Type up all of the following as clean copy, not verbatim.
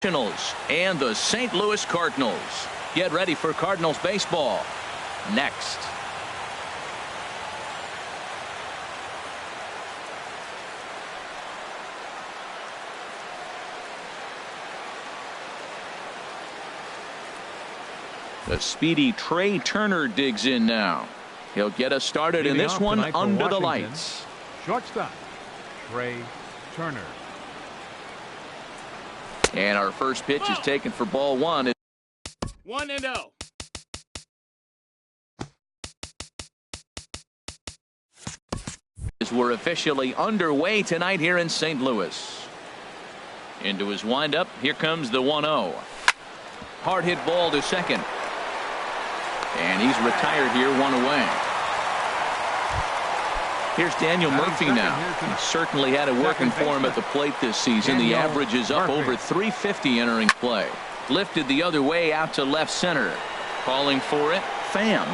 Nationals and the St. Louis Cardinals. Get ready for Cardinals baseball next. The speedy Trey Turner digs in now. He'll get us started in this one under the lights. Shortstop, Trey Turner. And our first pitch is taken for ball one. 1-0. As we're officially underway tonight here in St. Louis. Into his windup. Here comes the 1-0. Hard hit ball to second. And he's retired here, one away. Here's Daniel Murphy now. He certainly had it working for him at the plate this season. The average is up over 350 entering play. Lifted the other way out to left center. Calling for it, Pham.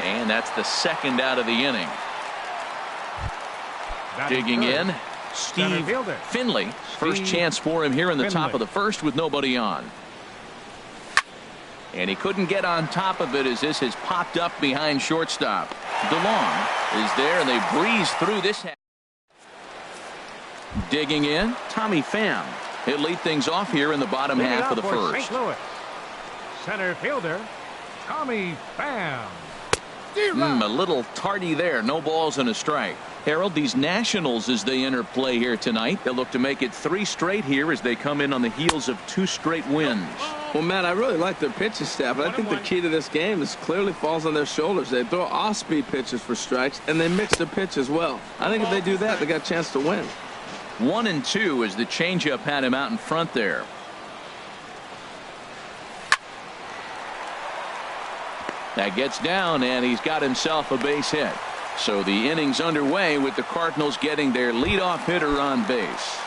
And that's the second out of the inning. Digging in, Steve Finley. First chance for him here in the top of the first with nobody on. And he couldn't get on top of it as this has popped up behind shortstop. DeLong is there, and they breeze through this. Digging in, Tommy Pham. He'll lead things off here in the bottom half of the first. St. Louis. Center fielder, Tommy Pham. A little tardy there. No balls and a strike. Harold, these Nationals, as they enter play here tonight, they'll look to make it 3 straight here as they come in on the heels of 2 straight wins. Well, Matt, I really like their pitching staff. I think the key to this game is clearly falls on their shoulders. They throw off-speed pitches for strikes, and they mix their pitch as well. I think if they do that, they got a chance to win. 1-2 as the changeup had him out in front there. That gets down, and he's got himself a base hit. So the inning's underway with the Cardinals getting their leadoff hitter on base.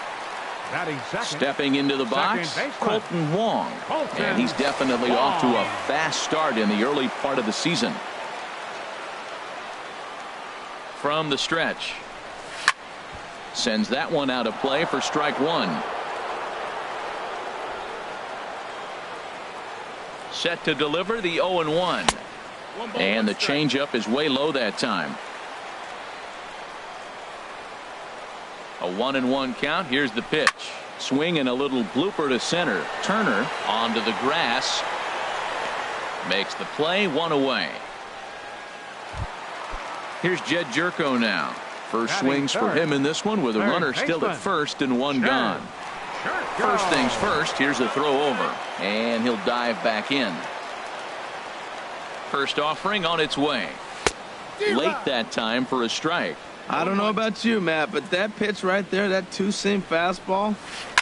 Stepping into the box, Colton Wong. And he's definitely off to a fast start in the early part of the season. From the stretch. Sends that one out of play for strike one. Set to deliver the 0-1. And the changeup is way low that time. A 1-1 count. Here's the pitch. Swing and a little blooper to center. Turner onto the grass. Makes the play, 1 away. Here's Jed Jerko now. First swings for him in this one with a runner still at first and 1 gone. First things first. Here's a throw over. And he'll dive back in. First offering on its way. Late that time for a strike. I don't know about you, Matt, but that pitch right there, that 2-seam fastball,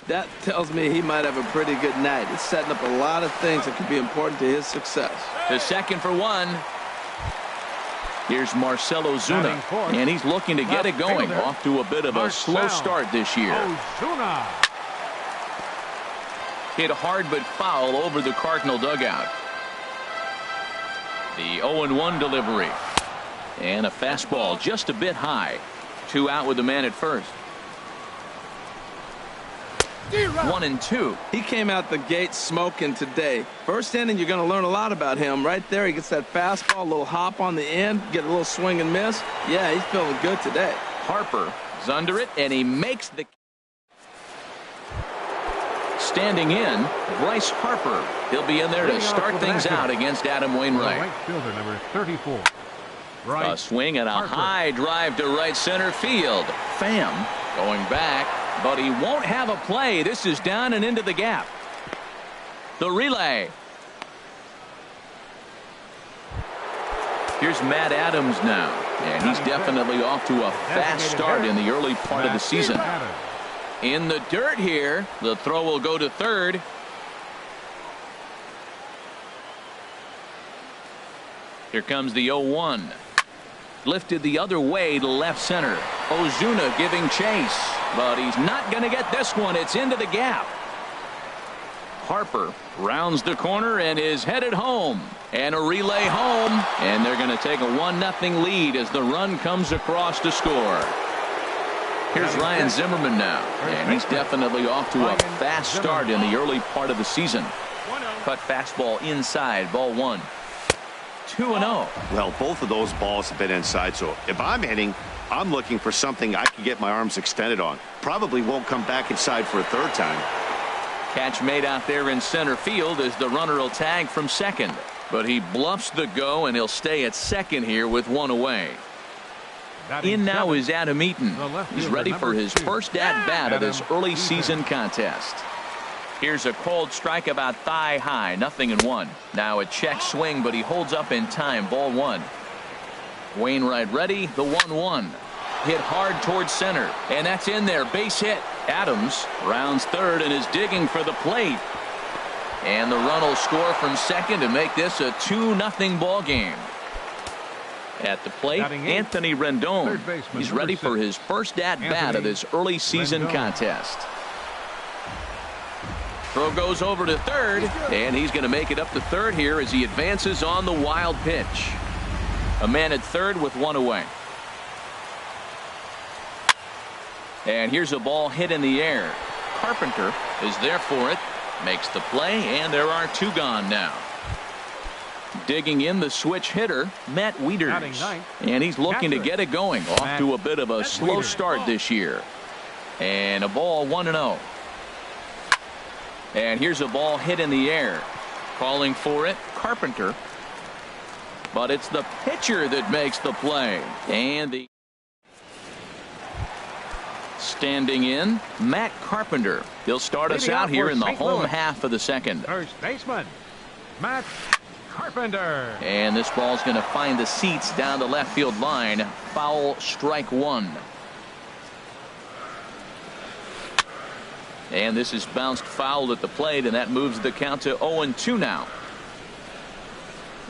that tells me he might have a pretty good night. It's setting up a lot of things that could be important to his success. To second for 1. Here's Marcell Ozuna, and he's looking to get it going. Off to a bit of a slow start this year. Hit hard but foul over the Cardinal dugout. The 0-1 delivery. And a fastball just a bit high. 2 out with the man at first. 1-2. He came out the gate smoking today. First inning, you're going to learn a lot about him. Right there, he gets that fastball, a little hop on the end, get a little swing and miss. Yeah, he's feeling good today. Harper is under it, and he makes the. Standing in, Bryce Harper. He'll be in there to start things out against Adam Wainwright. Right fielder, number 34. A swing and a high drive to right center field. Pham going back, but he won't have a play. This is down and into the gap. The relay. Here's Matt Adams now, and he's definitely off to a fast start in the early part of the season. In the dirt here. The throw will go to third. Here comes the 0-1. Lifted the other way to left center. Ozuna giving chase, but he's not going to get this one. It's into the gap. Harper rounds the corner and is headed home. And a relay home. And they're going to take a 1-0 lead as the run comes across to score. Here's Ryan Zimmerman now, and he's definitely off to a fast start in the early part of the season. Cut fastball inside, ball 1. 2-0. Well, both of those balls have been inside, so if I'm hitting, I'm looking for something I can get my arms extended on. Probably won't come back inside for a third time. Catch made out there in center field as the runner will tag from second. But he bluffs the go, and he'll stay at second here with 1 away. In now is Adam Eaton. He's ready for his first at-bat of this early season contest. Here's a cold strike about thigh high, 0-1. Now a check swing, but he holds up in time, ball 1. Wainwright ready, the 1-1. Hit hard towards center, and that's in there, base hit. Adams rounds third and is digging for the plate. And the run will score from second to make this a 2-0 ball game. At the plate, Anthony Rendon. He's ready for his first at-bat of this early season contest. Throw goes over to third, and he's going to make it up to third here as he advances on the wild pitch. A man at third with 1 away. And here's a ball hit in the air. Carpenter is there for it, makes the play, and there are 2 gone now. Digging in the switch hitter, Matt Wieters. And he's looking to get it going. Off to a bit of a slow start this year. And a ball 1-0. And here's a ball hit in the air. Calling for it, Carpenter. But it's the pitcher that makes the play. And the standing in, Matt Carpenter. He'll start us out here in the home half of the second. First baseman, Matt Carpenter. And this ball's going to find the seats down the left field line. Foul, strike 1. And this is bounced foul at the plate, and that moves the count to 0-2 now.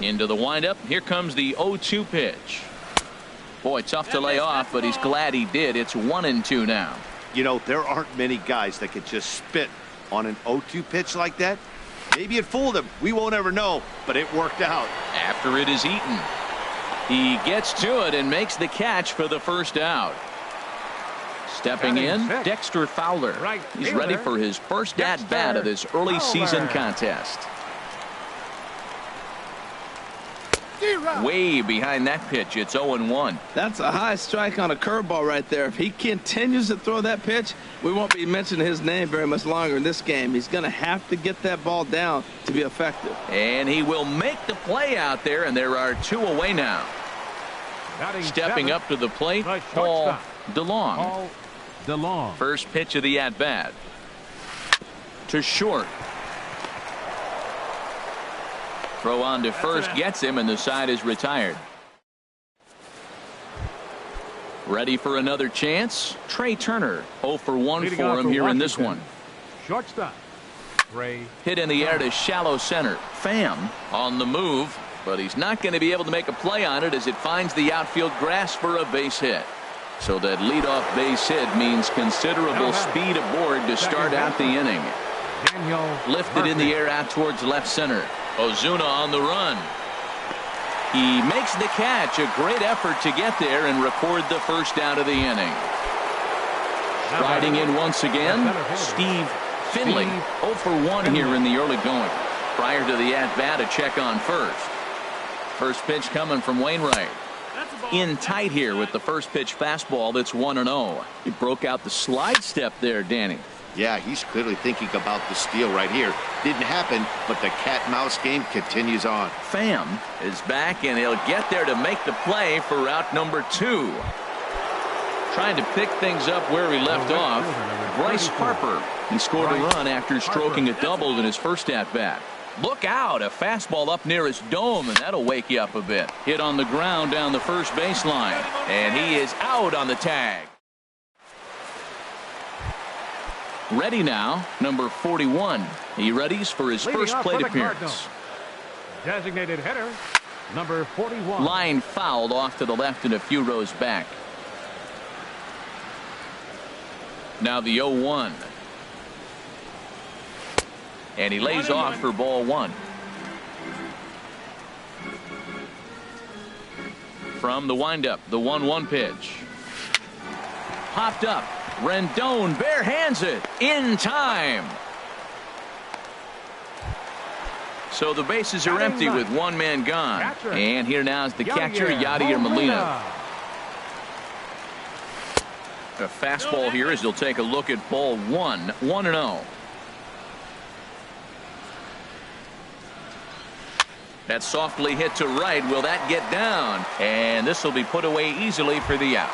Into the windup. Here comes the 0-2 pitch. Boy, tough to lay off, but he's glad he did. It's 1-2 now. You know, there aren't many guys that could just spit on an 0-2 pitch like that. Maybe it fooled him. We won't ever know, but it worked out. After it is eaten, he gets to it and makes the catch for the first out. Stepping in, Dexter Fowler. He's ready for his first at-bat of this early season contest. Way behind that pitch. It's 0-1. That's a high strike on a curveball right there. If he continues to throw that pitch, we won't be mentioning his name very much longer in this game. He's going to have to get that ball down to be effective. And he will make the play out there, and there are 2 away now. Stepping up to the plate, Paul DeLong. First pitch of the at-bat. To short. Throw on to first gets him, and the side is retired. Ready for another chance. Trey Turner, 0 for 1 for him here in this one. Shortstop. Hit in the air to shallow center. Pham on the move, but he's not going to be able to make a play on it as it finds the outfield grass for a base hit. So that leadoff base hit means considerable speed aboard to start out the inning. Lifted in the air out towards left center. Ozuna on the run. He makes the catch. A great effort to get there and record the first out of the inning. Striding in once again, Steve Finley. 0 for 1 here in the early going. Prior to the at-bat, a check on first. First pitch coming from Wainwright. In tight here with the first pitch fastball. That's 1-0. He broke out the slide step there, Danny. Yeah, he's clearly thinking about the steal right here. Didn't happen, but the cat-mouse game continues on. Pham is back, and he'll get there to make the play for route number 2. Trying to pick things up where he left off. Bryce Harper. He scored a run after stroking a double in his first at-bat. Look out, a fastball up near his dome, and that'll wake you up a bit. Hit on the ground down the first baseline, and he is out on the tag. Ready now, number 41. He readies for his first plate appearance. Designated hitter, number 41. Line fouled off to the left and a few rows back. Now the 0-1. And he lays off for ball 1. From the windup, the 1-1 pitch. popped up. Rendon bare hands it in time. So the bases are empty with one man gone. And here now is the catcher, Yadier Molina. A fastball here as he'll take a look at ball 1, 1-0. That's softly hit to right. Will that get down? And this will be put away easily for the out.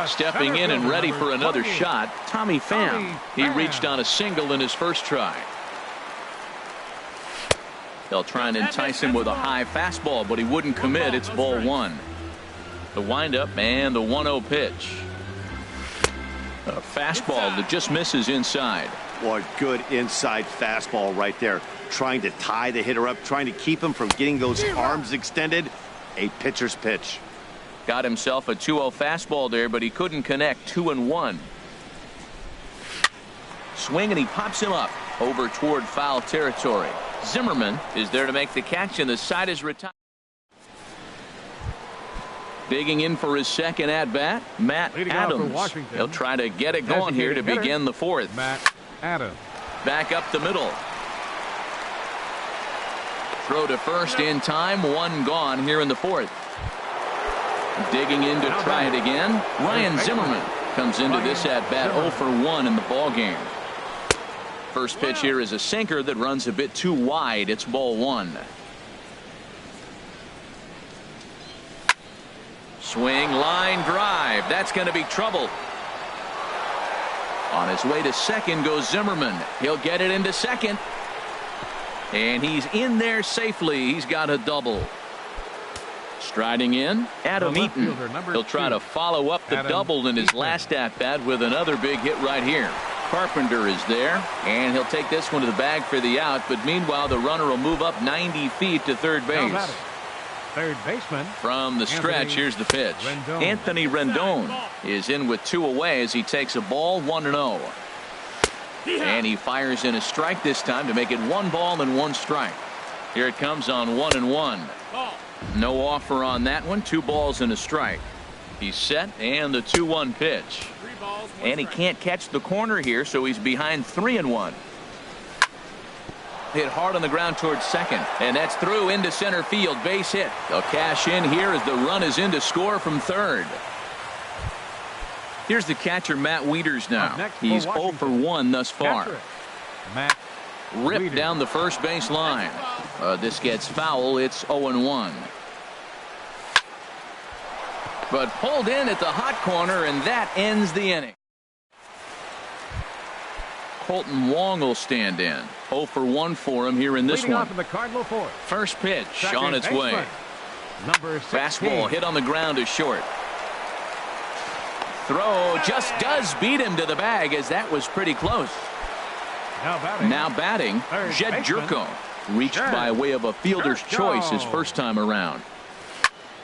Stepping in and ready for another shot, Tommy Pham. He reached on a single in his first try. They'll try and entice him with a high fastball, but he wouldn't commit. It's ball 1. The windup and the 1-0 pitch. A fastball that just misses inside. What good inside fastball right there. Trying to tie the hitter up, trying to keep him from getting those arms extended. A pitcher's pitch. Got himself a 2-0 fastball there, but he couldn't connect. 2-1. Swing, and he pops him up over toward foul territory. Zimmerman is there to make the catch, and the side is retired. Digging in for his second at-bat, Matt Adams. He'll try to get it going here to begin the fourth. Matt Adams. Back up the middle. Throw to first in time. One gone here in the fourth. Digging in to try it again. Ryan Zimmerman comes into this at-bat 0 for 1 in the ball game. First pitch here is a sinker that runs a bit too wide. It's ball 1. Swing, line drive. That's going to be trouble. On his way to second goes Zimmerman. He'll get it into second. And he's in there safely. He's got a double. Striding in, Adam Eaton. He'll try to follow up the double in his last at-bat with another big hit right here. Carpenter is there, and he'll take this one to the bag for the out. But meanwhile, the runner will move up 90 feet to third base. Third baseman. From the stretch, here's the pitch. Anthony Rendon is in with 2 away as he takes a ball, 1-0. And he fires in a strike this time to make it 1 ball and 1 strike. Here it comes on 1-1. No offer on that one. 2 balls and a strike. He's set, and the 2-1 pitch. And he can't catch the corner here, so he's behind 3-1. Hit hard on the ground towards second, and that's through into center field. Base hit. They'll cash in here as the run is in to score from third. Here's the catcher, Matt Wieters now. He's 0 for 1 thus far. Ripped down the first base line. This gets foul. It's 0-1. But pulled in at the hot corner, and that ends the inning. Colton Wong will stand in. 0 for 1 for him here in this one. First pitch on its way. Fastball hit on the ground is short. Throw just does beat him to the bag, as that was pretty close. Now batting, Jed Jerko. Reached by way of a fielder's choice his first time around.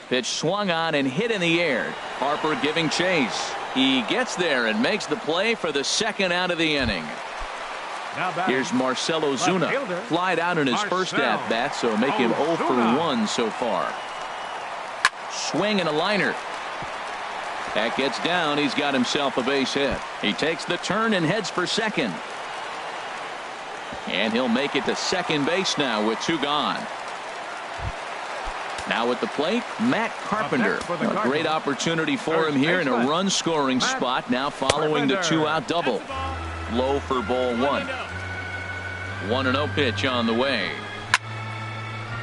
Pitch swung on and hit in the air. Harper giving chase. He gets there and makes the play for the second out of the inning. Here's Marcell Ozuna. Flied out in his first at-bat, so make him 0 for 1 so far. Swing and a liner. That gets down. He's got himself a base hit. He takes the turn and heads for second. And he'll make it to second base now with 2 gone. Now at the plate, Matt Carpenter. A great opportunity for him here in a run-scoring spot, now following the 2-out double. Low for ball 1. 1-0 pitch on the way.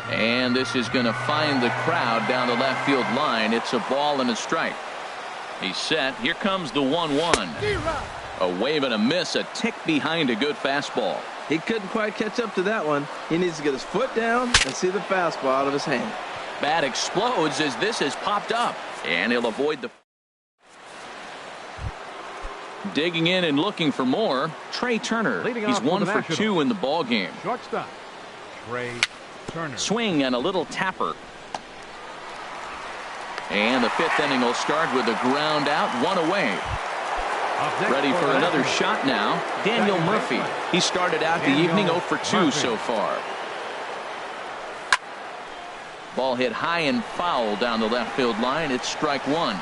And this is going to find the crowd down the left field line. It's a ball and a strike. He's set. Here comes the 1-1. A wave and a miss, a tick behind a good fastball. He couldn't quite catch up to that one. He needs to get his foot down and see the fastball out of his hand. Bat explodes as this has popped up, and he'll avoid the. Digging in and looking for more, Trey Turner. He's 1 for 2 in the ball game. Shortstop, Trey Turner. Swing and a little tapper. And the 5th inning will start with a ground out, 1 away. Ready for another shot now, Daniel Murphy. He started out the evening 0 for 2 so far. Ball hit high and foul down the left field line. It's strike 1.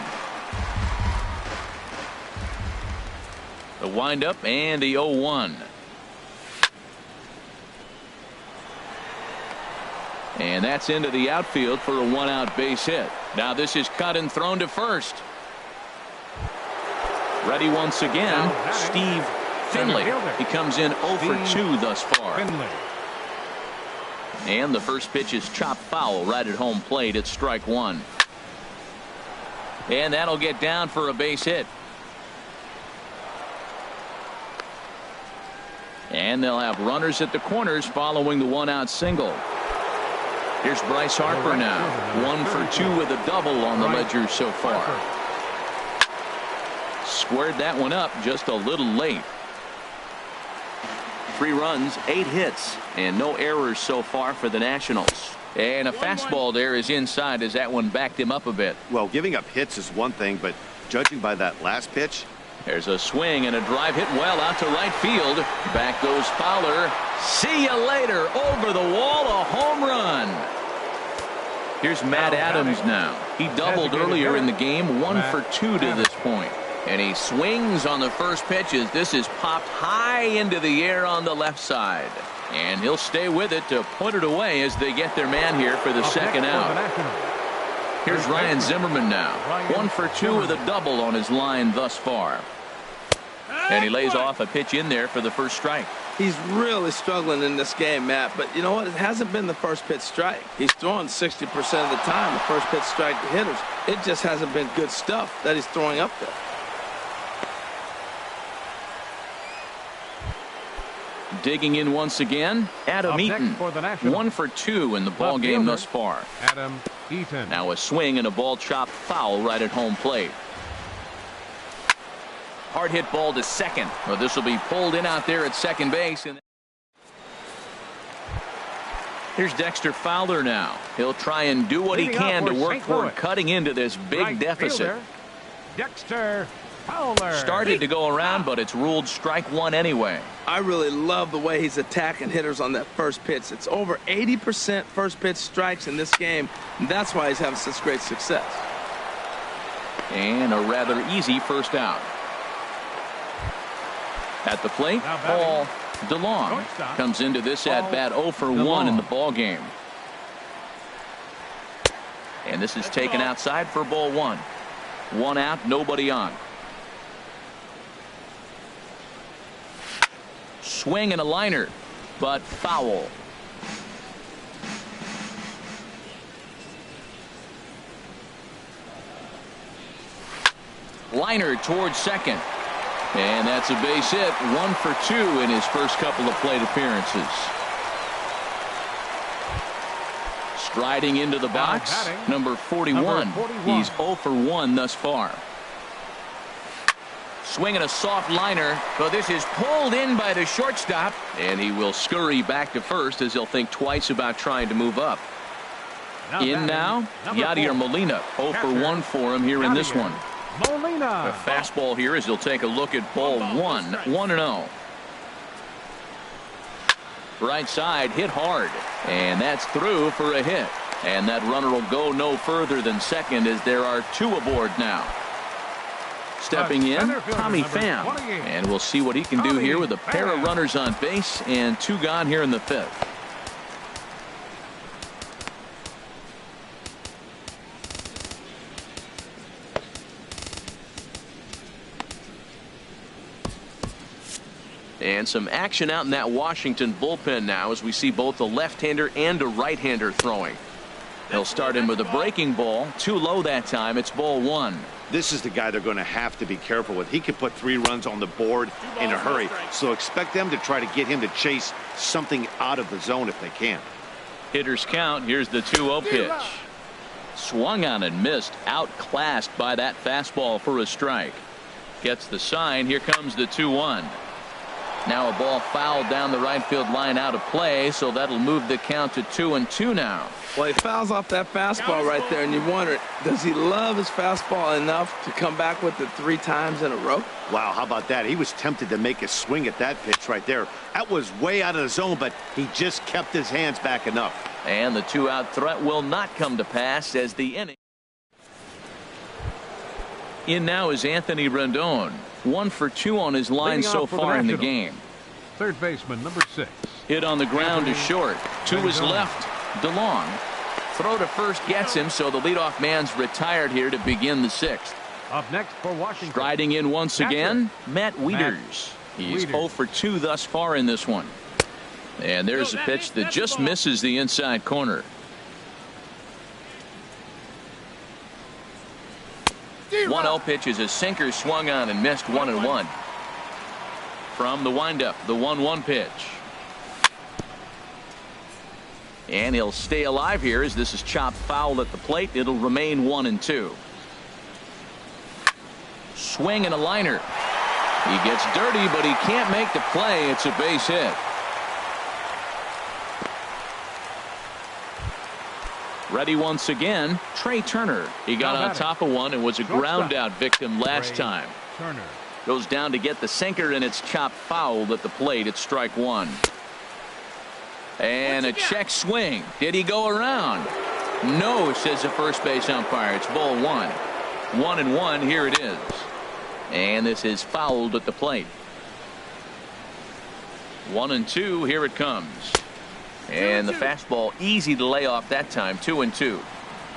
The windup and the 0-1. And that's into the outfield for a one-out base hit. Now this is cut and thrown to first. Ready once again, Steve Finley. He comes in 0 for 2 thus far. And the first pitch is chopped foul right at home plate. It's strike one. And that'll get down for a base hit. And they'll have runners at the corners following the one-out single. Here's Bryce Harper now. 1 for 2 with a double on the ledger so far. Squared that one up just a little late. 3 runs, 8 hits, and no errors so far for the Nationals. And a fastball there is inside as that one backed him up a bit. Well, giving up hits is one thing, but judging by that last pitch. There's a swing and a drive hit well out to right field. Back goes Fowler. See you later. Over the wall, a home run. Here's Matt Adams now. He doubled earlier in the game, 1 for 2 to this point. And he swings on the first pitch as this is popped high into the air on the left side. And he'll stay with it to put it away as they get their man here for the second out. Here's Ryan Zimmerman now. 1 for 2 with a double on his line thus far. And he lays off a pitch in there for the first strike. He's really struggling in this game, Matt. But you know what? It hasn't been the first pitch strike. He's throwing 60% of the time the first pitch strike to hitters. It just hasn't been good stuff that he's throwing up there. Digging in once again, Adam Eaton. 1 for 2 in the ball game thus far. Adam Eaton. Now a swing and a ball chopped foul right at home plate. Hard hit ball to second. Well, this will be pulled in out there at second base. And here's Dexter Fowler now. He'll try and do what he can to work toward cutting into this big deficit. Dexter Fowler. Started to go around, but it's ruled strike one anyway. I really love the way he's attacking hitters on that first pitch. It's over 80% first pitch strikes in this game, and that's why he's having such great success. And a rather easy first out. At the plate, Paul DeLong comes into this at-bat 0 for 1 in the ball game. And this is taken outside for ball 1. 1 out, nobody on. Swing and a liner, but foul. Liner towards second. And that's a base hit. 1 for 2 in his first couple of plate appearances. Striding into the box, number 41. He's 0 for 1 thus far. Swinging a soft liner, but this is pulled in by the shortstop, and he will scurry back to first as he'll think twice about trying to move up. In now, Yadier Molina. 0 for 1 for him here in this one. Molina. A fastball here as he'll take a look at ball 1. 1-0. Right side hit hard, and that's through for a hit. And that runner will go no further than second as there are 2 aboard now. Stepping in, Tommy Pham, and we'll see what he can do here with a pair of runners on base and 2 gone here in the 5th. And some action out in that Washington bullpen now as we see both a left-hander and a right-hander throwing. They'll start him with a breaking ball. Too low that time. It's ball 1. This is the guy they're going to have to be careful with. He can put 3 runs on the board in a hurry. So expect them to try to get him to chase something out of the zone if they can. Hitters count. Here's the 2-0 pitch. Swung on and missed. Outclassed by that fastball for a strike. Gets the sign. Here comes the 2-1. Now a ball fouled down the right field line out of play, so that'll move the count to 2-2 now. Well, he fouls off that fastball right there, and you wonder, does he love his fastball enough to come back with it 3 times in a row? Wow, how about that? He was tempted to make a swing at that pitch right there. That was way out of the zone, but he just kept his hands back enough. And the 2-out threat will not come to pass as the inning. In now is Anthony Rendon. 1 for 2 on his line so far in the game. Third baseman, number 6. Hit on the ground is short. To his left, DeLong. Throw to first gets him, so the leadoff man's retired here to begin the 6th. Up next for Washington. Striding in once again, Matt Wieters. He's 0 for 2 thus far in this one. And there's a pitch that just misses the inside corner. 1-0 pitch is a sinker swung on and missed 1-1. From the windup, the 1-1 pitch. And he'll stay alive here as this is chopped foul at the plate. It'll remain 1-2. Swing and a liner. He gets dirty, but he can't make the play. It's a base hit. Ready once again, Trey Turner. He got on top of one and was a ground out victim last time. Turner goes down to get the sinker, and it's chopped foul at the plate. It's strike 1. And a check swing. Did he go around? No, says the first base umpire. It's ball 1. 1-1. Here it is. And this is fouled at the plate. 1-2. Here it comes. And the fastball easy to lay off that time. 2-2.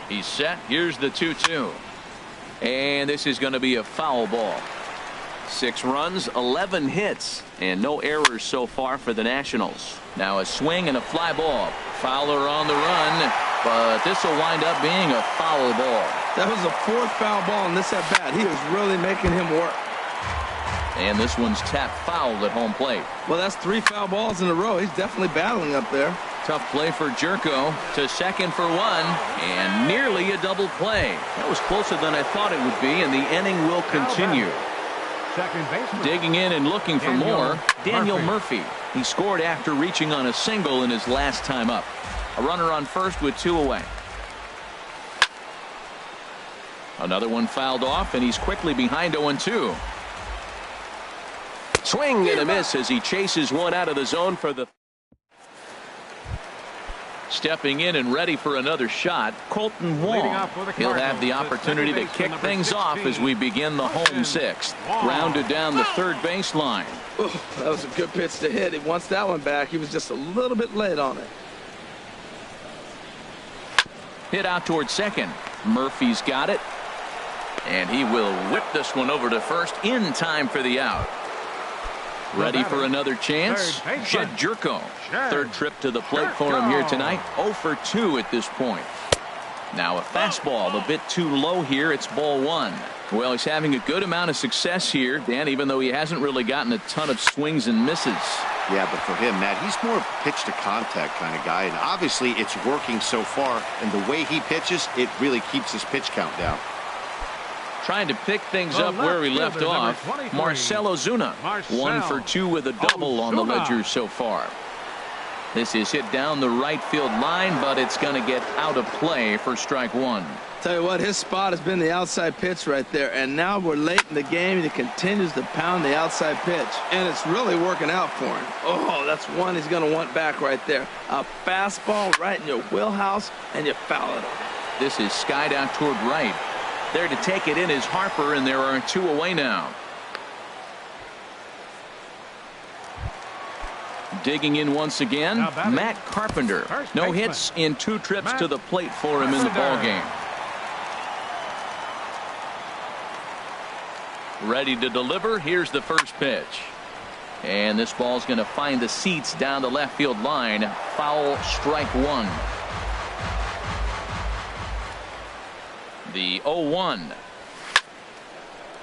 He's set. Here's the 2-2. And this is going to be a foul ball. 6 runs, 11 hits, and no errors so far for the Nationals. Now a swing and a fly ball. Fowler on the run, but this will wind up being a foul ball. That was the 4th foul ball in this at bat. He was really making him work. And this one's tapped foul at home plate. Well, that's 3 foul balls in a row. He's definitely battling up there. Tough play for Jerko to second for 1, and nearly a double play. That was closer than I thought it would be, and the inning will continue. Second baseman. Digging in and looking for more, Daniel Murphy. He scored after reaching on a single in his last time up. A runner on first with 2 away. Another one fouled off, and he's quickly behind 0-2. Swing and a miss as he chases one out of the zone for the. Stepping in and ready for another shot, Colton Wong. He'll have the opportunity to kick things off as we begin the home 6th. Grounded down the third baseline. Ooh, that was a good pitch to hit. He wants that one back. He was just a little bit late on it. Hit out towards second. Murphy's got it. And he will whip this one over to first in time for the out. Ready for another chance? Jed Jerko. Third trip to the plate for him here tonight. 0 for 2 at this point. Now a fastball a bit too low here. It's ball 1. Well, he's having a good amount of success here, Dan, even though he hasn't really gotten a ton of swings and misses. Yeah, but for him, Matt, he's more pitch to contact kind of guy, and obviously it's working so far, and the way he pitches, it really keeps his pitch count down. Trying to pick things up where we left off. Marcell Ozuna. 1 for 2 with a double on the ledger so far. This is hit down the right field line, but it's going to get out of play for strike 1. Tell you what, his spot has been the outside pitch right there, and now we're late in the game, and he continues to pound the outside pitch, and it's really working out for him. Oh, that's one he's going to want back right there. A fastball right in your wheelhouse, and you foul it. This is skied out toward right. There to take it in is Harper, and there are 2 away now. Digging in once again, Matt Carpenter. No hits in 2 trips to the plate for him in the ballgame. Ready to deliver. Here's the first pitch. And this ball's going to find the seats down the left field line. Foul, strike 1. The 0-1.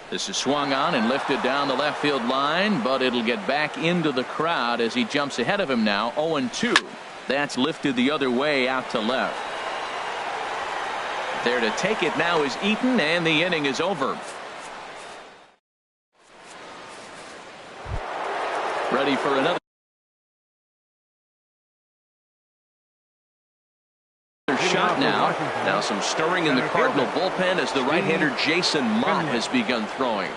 This is swung on and lifted down the left field line, but it'll get back into the crowd as he jumps ahead of him now. 0-2. That's lifted the other way out to left. There to take it now is Eaton, and the inning is over. Ready for another shot now. Now some stirring in the Cardinal bullpen as the right-hander Jason Mott has begun throwing.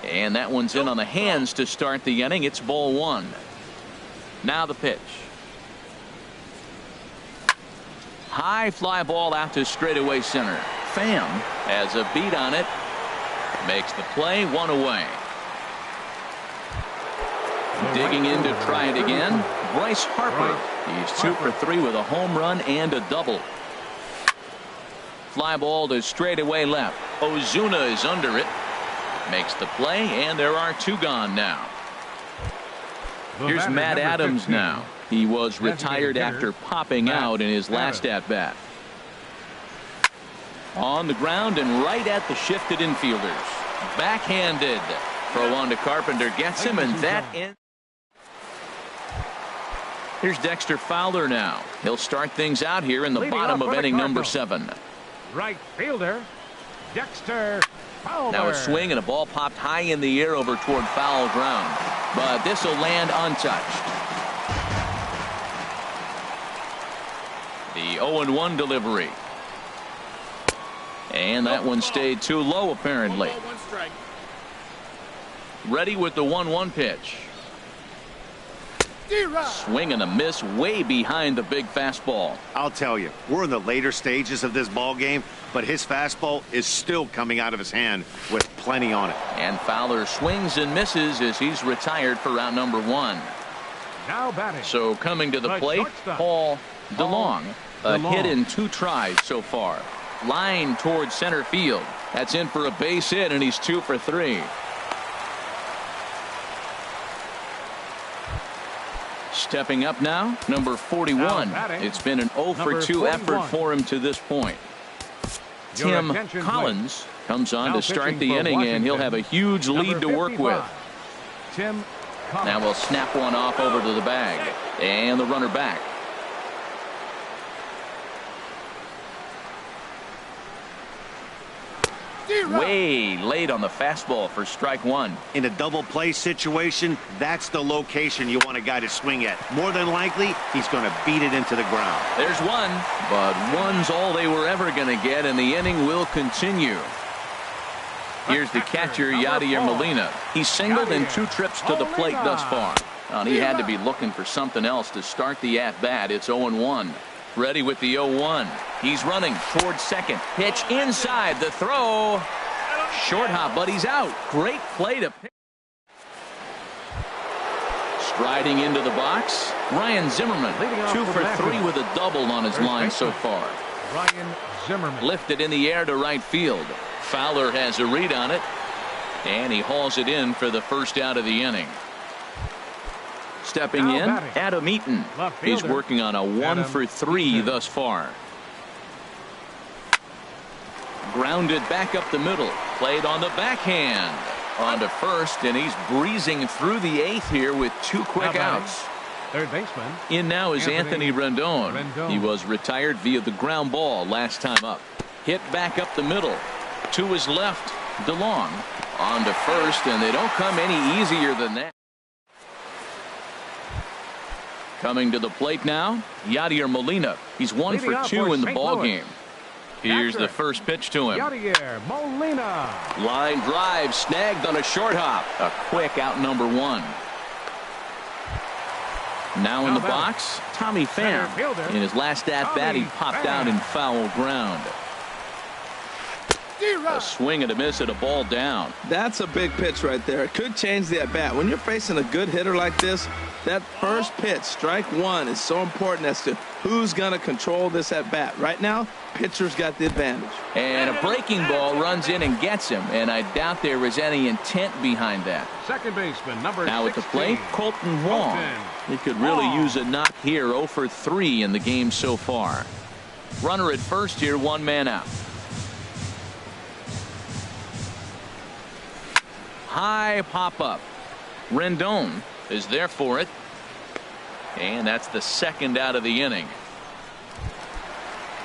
And that one's in on the hands to start the inning. It's ball 1. Now the pitch. High fly ball out to straightaway center. Pham has a beat on it. Makes the play, 1 away. Digging in to try it again, Bryce Harper. He's 2 for 3 with a home run and a double. Fly ball to straightaway left. Ozuna is under it. Makes the play, and there are 2 gone now. Here's Matt Adams now. He was retired after popping out in his last at-bat. On the ground and right at the shifted infielders. Backhanded. Throw on to Carpenter gets him, and that ends. Here's Dexter Fowler now. He'll start things out here in the bottom of inning number 7. Right fielder, Dexter Fowler. Now a swing and a ball popped high in the air over toward foul ground. But this will land untouched. The 0-1 delivery. And that one stayed too low apparently. 1 ball, 1 strike. Ready with the 1-1 pitch. Swing and a miss way behind the big fastball. I'll tell you, we're in the later stages of this ball game, but his fastball is still coming out of his hand with plenty on it. And Fowler swings and misses as he's retired for round number 1. Now batting. So coming to the plate, Paul DeLong. A hit in 2 tries so far. Line towards center field. That's in for a base hit, and he's 2 for 3. Stepping up now, number 41. It's been an 0 for 2 effort for him to this point. Tim Collins comes on to start the inning, and he'll have a huge lead to work with. Tim Collins. Now we'll snap one off over to the bag, and the runner back. Way late on the fastball for strike 1. In a double play situation, that's the location you want a guy to swing at. More than likely, he's going to beat it into the ground. There's one, but one's all they were ever going to get, and the inning will continue. Here's the catcher, Yadier Molina. He's singled in 2 trips to the plate thus far. And he had to be looking for something else to start the at-bat. It's 0-1. Ready with the 0-1. He's running towards second. Pitch inside. The throw. Short hop, but he's out. Great play to pick. Striding into the box, Ryan Zimmerman. 2 for 3 with a double on his line so far. Ryan Zimmerman. Lifted in the air to right field. Fowler has a read on it, and he hauls it in for the first out of the inning. Stepping in, Adam Eaton. He's working on a 1 for 3 thus far. Grounded back up the middle. Played on the backhand. On to first, and he's breezing through the 8th here with 2 quick outs. Third baseman. In now is Anthony Rendon. He was retired via the ground ball last time up. Hit back up the middle. To his left, DeLong. On to first, and they don't come any easier than that. Coming to the plate now, Yadier Molina. He's 1 for 2 in the ball game. Here's the first pitch to him. Yadier Molina. Line drive snagged on a short hop. A quick out number 1. Now in the box, Tommy Pham. In his last at-bat, he popped out in foul ground. A swing and a miss at a ball down. That's a big pitch right there. It could change the at-bat. When you're facing a good hitter like this, that first pitch, strike 1, is so important as to who's going to control this at-bat. Right now, pitcher's got the advantage. And a breaking ball runs in and gets him, and I doubt there was any intent behind that. Second baseman, number 16. Now at the plate, Colton Wong. He could really use a knock here. 0 for 3 in the game so far. Runner at first here, 1 man out. High pop-up. Rendon is there for it. And that's the second out of the inning.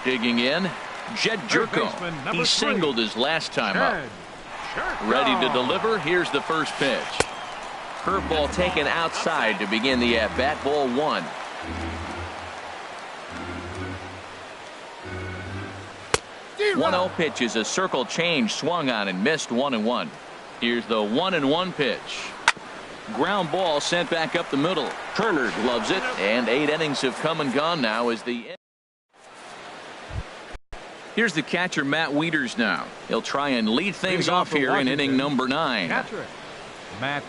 Digging in, Jed Jerko. He singled his last time up. Ready to deliver. Here's the first pitch. Curveball taken outside to begin the at-bat. Ball 1. The 1-0 pitch is a circle change, swung on and missed. 1-1. Here's the 1-1 pitch. Ground ball sent back up the middle. Turner loves it, and 8 innings have come and gone now as the Here's the catcher, Matt Wieters now. He'll try and lead things off here in inning number 9. Catcher, Matt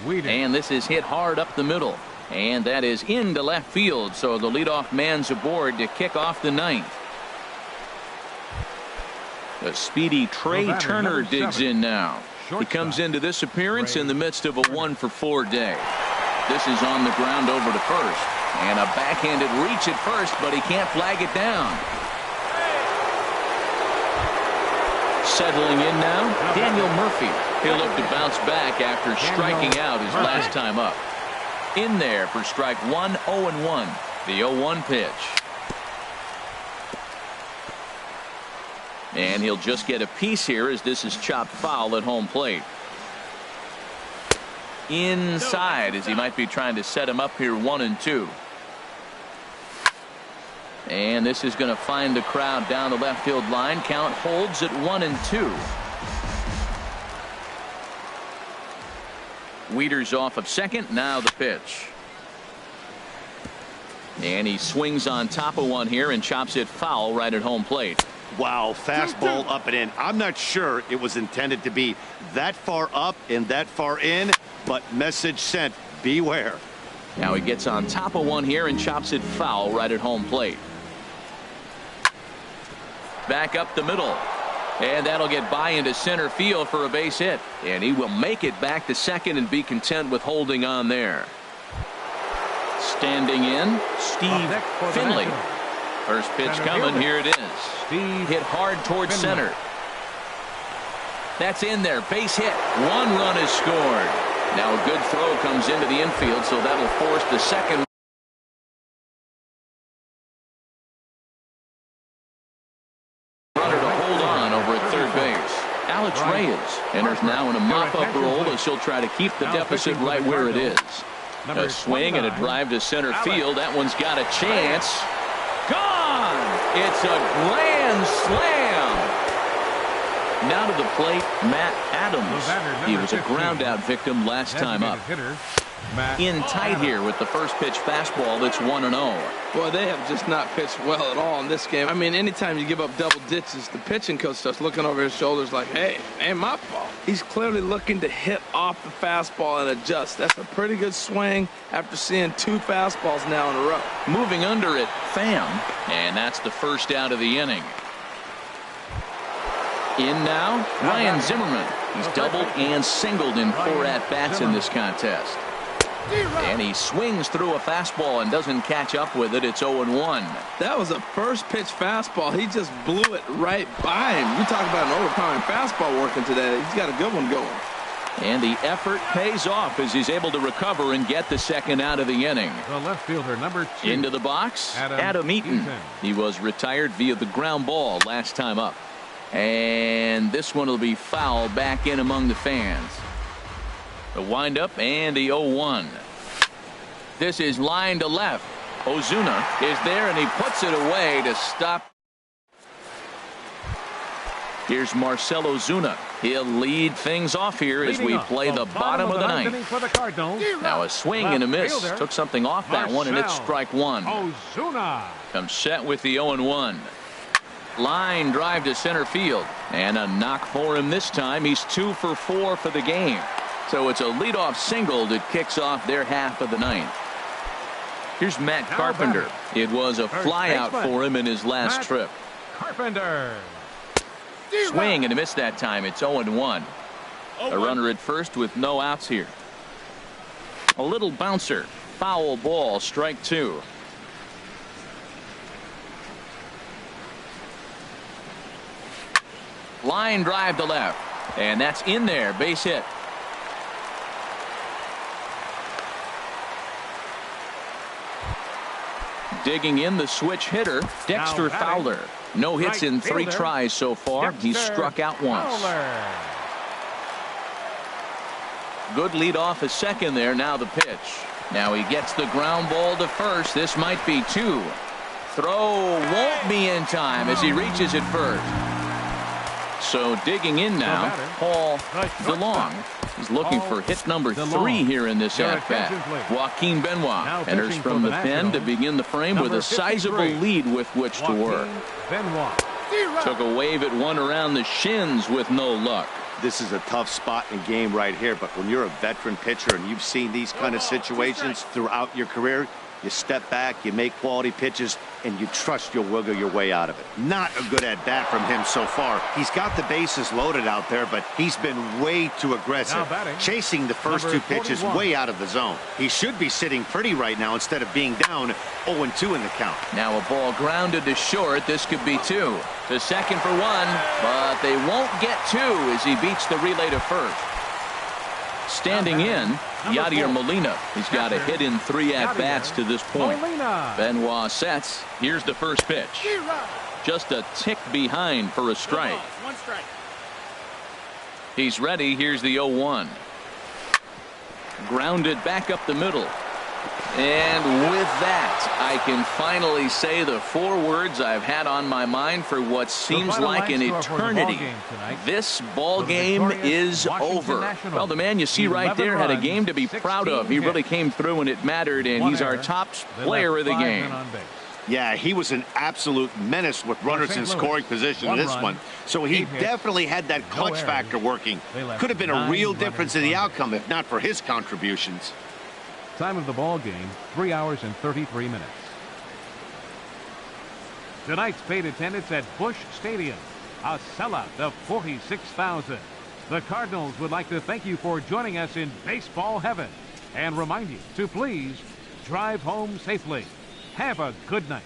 Wieters. And this is hit hard up the middle. And that is into left field. So the leadoff man's aboard to kick off the 9th. The speedy Trey Turner digs in now. He comes into this appearance in the midst of a 1-for-4 day. This is on the ground over to first. And a backhanded reach at first, but he can't flag it down. Settling in now, Daniel Murphy. He'll look to bounce back after striking out his last time up. In there for strike 1, 0-1. The 0-1 pitch. And he'll just get a piece here as this is chopped foul at home plate. Inside as he might be trying to set him up here 1-2. And this is going to find the crowd down the left field line. Count holds at 1-2. Wieters off of second. Now the pitch. And he swings on top of one here and chops it foul right at home plate. Wow, fastball up and in. I'm not sure it was intended to be that far up and that far in, but message sent, beware. Now he gets on top of one here and chops it foul right at home plate. Back up the middle. And that'll get by into center field for a base hit. And he will make it back to second and be content with holding on there. Standing in, Steve Finley. First pitch coming. Here it is. Hit hard towards center. That's in there. Base hit. 1 run is scored. Now a good throw comes into the infield, so that'll force the second runner to hold on over at third base. Alex Reyes enters now in a mop-up role as he'll try to keep the deficit right where it is. A swing and a drive to center field. That one's got a chance. Gone! It's a grand slam. Now to the plate, Matt Adams. He was a ground out victim last time up. In tight here with the first pitch fastball. That's 1-0. Boy, they have just not pitched well at all in this game. I mean, anytime you give up double ditches, the pitching coach starts looking over his shoulders like, hey, ain't my fault. He's clearly looking to hit off the fastball and adjust. That's a pretty good swing after seeing 2 fastballs now in a row. Moving under it, Pham, and that's the first out of the inning. In now, Ryan Zimmerman. He's doubled and singled in 4 at-bats in this contest. And he swings through a fastball and doesn't catch up with it. It's 0-1. That was a first pitch fastball. He just blew it right by him. You talk about an overpowering fastball working today. He's got a good one going. And the effort pays off as he's able to recover and get the second out of the inning. The left fielder, number 2. Into the box, Adam Eaton. He was retired via the ground ball last time up. And this one will be foul back in among the fans. The windup and the 0-1. This is line to left. Ozuna is there and he puts it away to stop. Here's Marcell Ozuna. He'll lead things off here as we play the bottom of the 9th. Now a swing and a miss. Took something off that one and it's strike 1. Ozuna Comes set with the 0-1. Line drive to center field. And a knock for him this time. He's 2 for 4 for the game. So it's a leadoff single that kicks off their half of the 9th. Here's Matt Carpenter. It was a flyout for him in his last trip. Carpenter. Swing and a miss that time. It's 0-1. A runner at first with no outs here. A little bouncer. Foul ball. Strike 2. Line drive to left. And that's in there. Base hit. Digging in the switch hitter, Dexter Fowler. No hits in 3 tries so far. He's struck out once. Good lead off at second there. Now the pitch. Now he gets the ground ball to first. This might be 2. Throw won't be in time as he reaches it first. So digging in now, Paul DeLong. He's looking for hit number 3 here in this at-bat. Joaquin Benoit enters from the pen to begin the frame with a sizable lead with which to work. Took a wave at one around the shins with no luck. This is a tough spot in game right here, but when you're a veteran pitcher and you've seen these kind of situations throughout your career, you step back, you make quality pitches, and you trust you'll wiggle your way out of it. Not a good at-bat from him so far. He's got the bases loaded out there, but he's been way too aggressive, chasing the first two pitches way out of the zone. He should be sitting pretty right now instead of being down 0-2 in the count. Now a ball grounded to short. This could be two. To second for one, but they won't get two as he beats the relay to first. Standing in, Yadier Molina. He's got a hit in 3 at-bats to this point. Benoit sets. Here's the first pitch. Just a tick behind for a strike. One strike. He's ready. Here's the 0-1. Grounded back up the middle. And with that, I can finally say the 4 words I've had on my mind for what seems like an eternity. This ball game is over. Well, the man you see right there had a game to be proud of. He really came through and it mattered, and he's our top player of the game. Yeah, he was an absolute menace with runners in scoring position in this one. So he definitely had that clutch factor working. Could have been a real difference in the outcome if not for his contributions. Time of the ball game, 3 hours and 33 minutes. Tonight's paid attendance at Busch Stadium, a sellout of 46,000. The Cardinals would like to thank you for joining us in baseball heaven and remind you to please drive home safely. Have a good night.